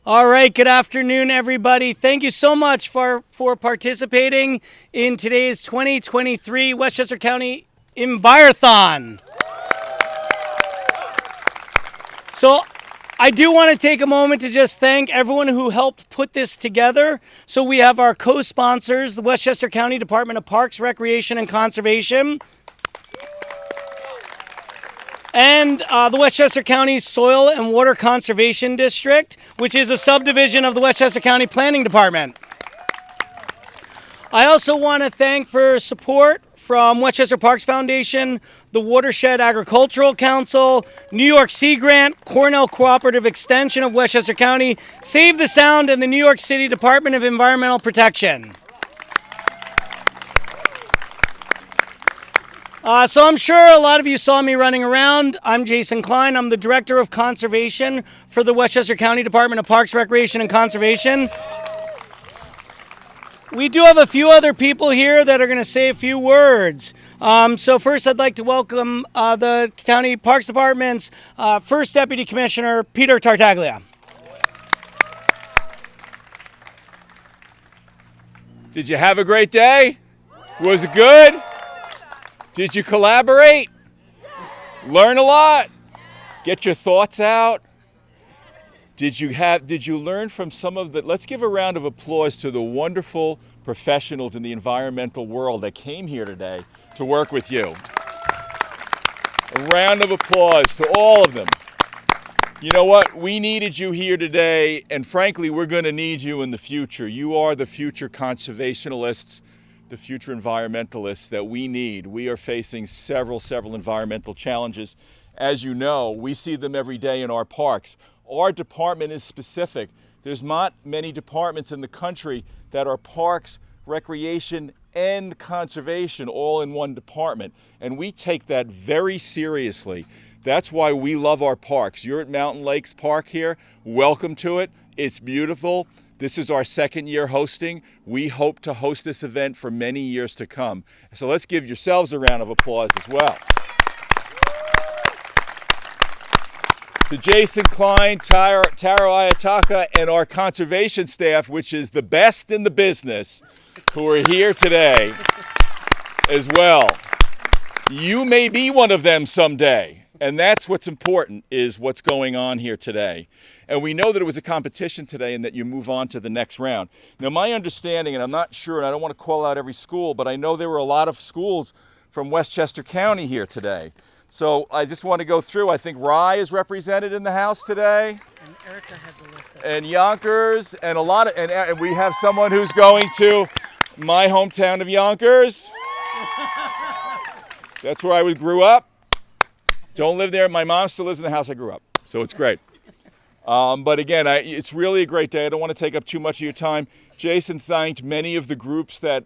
All right, good afternoon, everybody. Thank you so much for participating in today's 2023 Westchester County Envirothon. So I do want to take a moment to just thank everyone who helped put this together. So we have our co-sponsors, the Westchester County Department of Parks, Recreation, and Conservation, and the Westchester County Soil and Water Conservation District, which is a subdivision of the Westchester County Planning Department. I also want to thank for support from Westchester Parks Foundation, the Watershed Agricultural Council, New York Sea Grant, Cornell Cooperative Extension of Westchester County, Save the Sound, and the New York City Department of Environmental Protection. So I'm sure a lot of you saw me running around. I'm Jason Klein. I'm the Director of Conservation for the Westchester County Department of Parks, Recreation, and Conservation. We do have a few other people here that are going to say a few words. So first, I'd like to welcome the County Parks Department's First Deputy Commissioner, Peter Tartaglia. Did you have a great day? Was it good? Did you collaborate? Learn a lot? Get your thoughts out? Did you learn from some of the, let's give a round of applause to the wonderful professionals in the environmental world that came here today to work with you. A round of applause to all of them. You know what? We needed you here today, and frankly, we're going to need you in the future. You are the future conservationists, the future environmentalists that we need. We are facing several environmental challenges. As you know, we see them every day in our parks. Our department is specific. There's not many departments in the country that are parks, recreation, and conservation all in one department. And we take that very seriously. That's why we love our parks. You're at Mountain Lakes Park here. Welcome to it. It's beautiful. This is our second year hosting. We hope to host this event for many years to come. So let's give yourselves a round of applause as well. To Jason Klein, Taro Ayataka, and our conservation staff, which is the best in the business, who are here today as well. You may be one of them someday. And that's what's important, is what's going on here today. And we know that it was a competition today and that you move on to the next round. Now, my understanding, and I'm not sure, and I don't want to call out every school, but I know there were a lot of schools from Westchester County here today. So I just want to go through. I think Rye is represented in the house today. And Erica has a list. And Yonkers, and a lot of, and we have someone who's going to my hometown of Yonkers. That's where I grew up. Don't live there. My mom still lives in the house I grew up, so it's great. But again, it's really a great day. I don't want to take up too much of your time. Jason thanked many of the groups that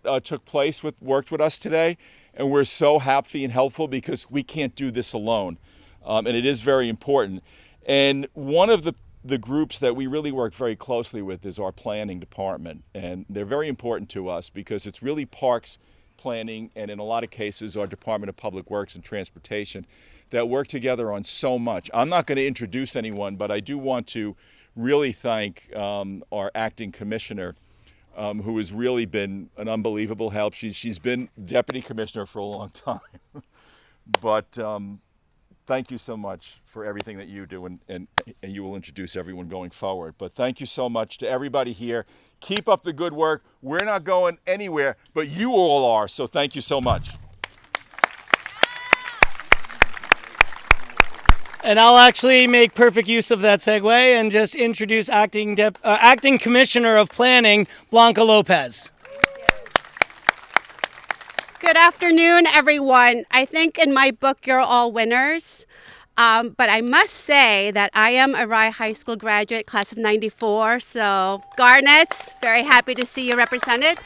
worked with us today, and we're so happy and helpful because we can't do this alone, and it is very important. And one of the groups that we really work very closely with is our planning department, and they're very important to us because it's really parks, planning, and in a lot of cases our Department of Public Works and Transportation that work together on so much. I'm not going to introduce anyone, but I do want to really thank our acting commissioner, who has really been an unbelievable help. She's been deputy commissioner for a long time. But thank you so much for everything that you do, and you will introduce everyone going forward. But thank you so much to everybody here. Keep up the good work. We're not going anywhere, but you all are, so thank you so much. And I'll actually make perfect use of that segue and just introduce Acting Commissioner of Planning, Blanca Lopez. Good afternoon, everyone. I think in my book, you're all winners. But I must say that I am a Rye High School graduate, class of '94. So, Garnets, very happy to see you represented.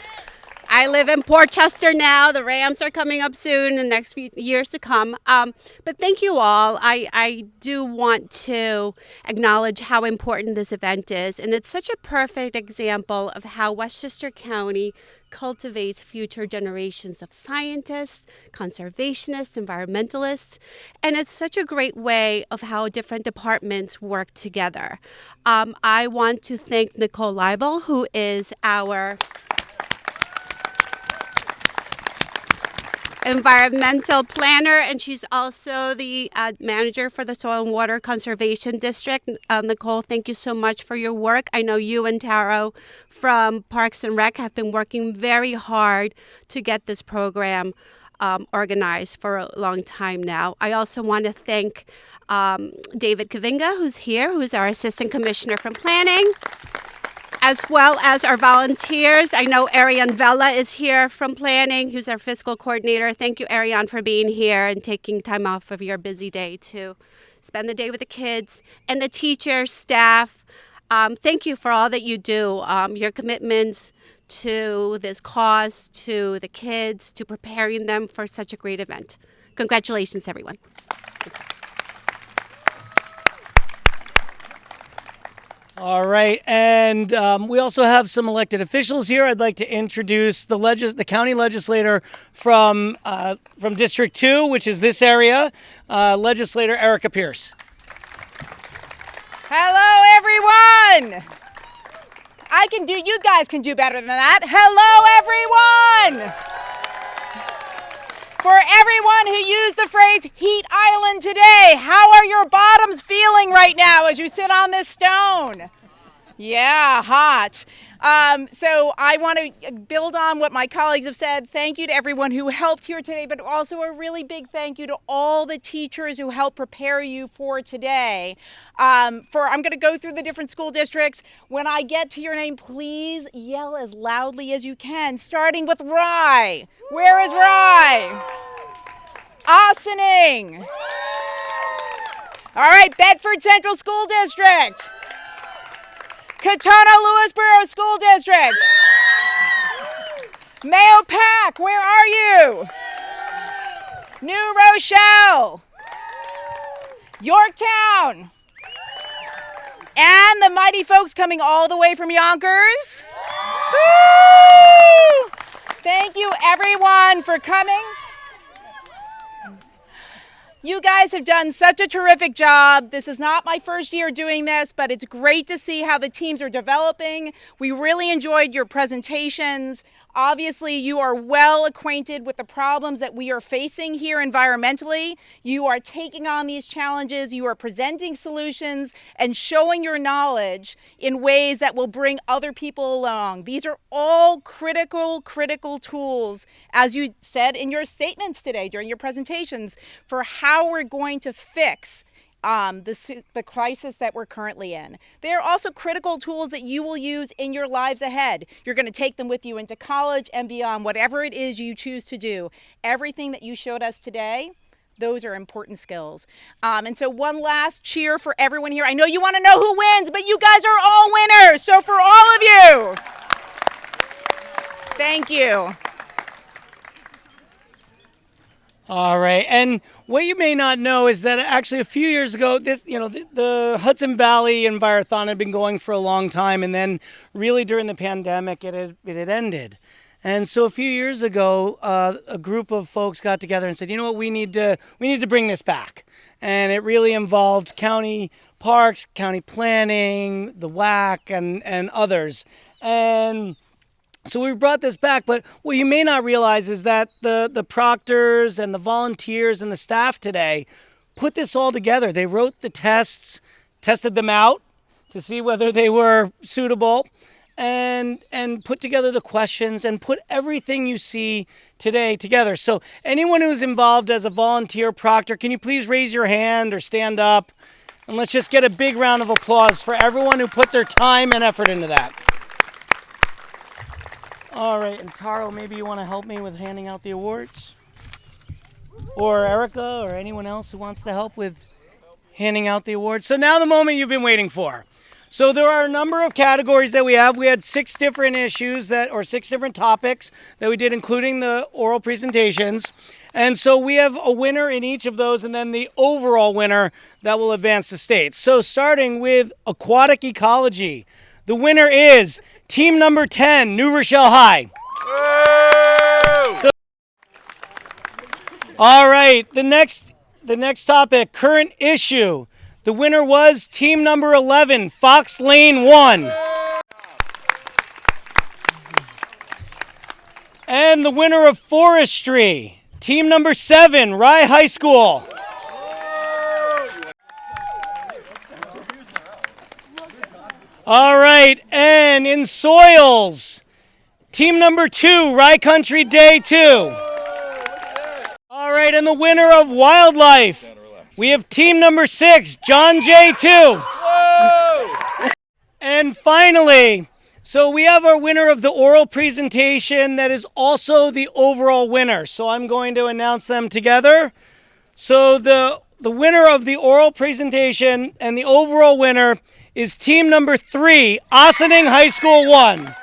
I live in Portchester now. The Rams are coming up soon in the next few years to come. But thank you all. I do want to acknowledge how important this event is. And it's such a perfect example of how Westchester County cultivates future generations of scientists, conservationists, environmentalists, and it's such a great way of how different departments work together. I want to thank Nicole Leibel, who is our environmental planner, and she's also the manager for the Soil and Water Conservation District. Nicole, thank you so much for your work. I know you and Taro from Parks and Rec have been working very hard to get this program organized for a long time now. I also want to thank David Kavinga, who's here, who's our Assistant Commissioner from Planning, as well as our volunteers. I know Ariane Vella is here from Planning, who's our fiscal coordinator. Thank you, Ariane, for being here and taking time off of your busy day to spend the day with the kids. And the teachers, staff, thank you for all that you do. Your commitments to this cause, to the kids, to preparing them for such a great event. Congratulations, everyone. All right, and we also have some elected officials here. I'd like to introduce the county legislator from District 2, which is this area, Legislator Erica Pierce. Hello, everyone. You guys can do better than that. Hello, everyone. For everyone who used the phrase heat island today, how are your bottoms feeling right now as you sit on this stone? Yeah, hot. So I want to build on what my colleagues have said. Thank you to everyone who helped here today, but also a really big thank you to all the teachers who helped prepare you for today. I'm going to go through the different school districts. When I get to your name, please yell as loudly as you can, starting with Rye. Where is Rye? Ossining. All right, Bedford Central School District. Katona-Lewisboro School District. Mayo Pac, where are you? New Rochelle. Yorktown. And the mighty folks coming all the way from Yonkers. Woo! Thank you, everyone, for coming. You guys have done such a terrific job. This is not my first year doing this, but it's great to see how the teams are developing. We really enjoyed your presentations. Obviously, you are well acquainted with the problems that we are facing here environmentally. You are taking on these challenges. You are presenting solutions and showing your knowledge in ways that will bring other people along. These are all critical tools, as you said in your statements today during your presentations, for how we're going to fix the crisis that we're currently in. They are also critical tools that you will use in your lives ahead. You're going to take them with you into college and beyond, whatever it is you choose to do. Everything that you showed us today, those are important skills. And so one last cheer for everyone here. I know you want to know who wins, but you guys are all winners. So for all of you, thank you. All right, and what you may not know is that actually a few years ago, the Hudson Valley Envirothon had been going for a long time, and then really during the pandemic, it had ended. And so a few years ago, a group of folks got together and said, you know what, we need to bring this back. And it really involved county parks, county planning, the WAC, and others. And so we brought this back, but what you may not realize is that the proctors and the volunteers and the staff today put this all together. They wrote the tests, tested them out to see whether they were suitable, and put together the questions and put everything you see today together. So anyone who's involved as a volunteer proctor, can you please raise your hand or stand up? And let's just get a big round of applause for everyone who put their time and effort into that. All right, and Taro, maybe you want to help me with handing out the awards? Or Erica, or anyone else who wants to help with handing out the awards? So now the moment you've been waiting for. So there are a number of categories that we have. We had 6 different issues or 6 different topics that we did, including the oral presentations. And so we have a winner in each of those, and then the overall winner that will advance the state. So starting with aquatic ecology, the winner is team number 10, New Rochelle High. All right, the next topic, current issue. The winner was team number 11, Fox Lane 1. And the winner of forestry, team number 7, Rye High School. All right, and in soils, team number 2, Rye Country Day 2. All right, and the winner of wildlife, we have team number 6, John J. 2. And finally, so we have our winner of the oral presentation that is also the overall winner. So I'm going to announce them together. So the winner of the oral presentation and the overall winner is team number 3, Ossining High School 1.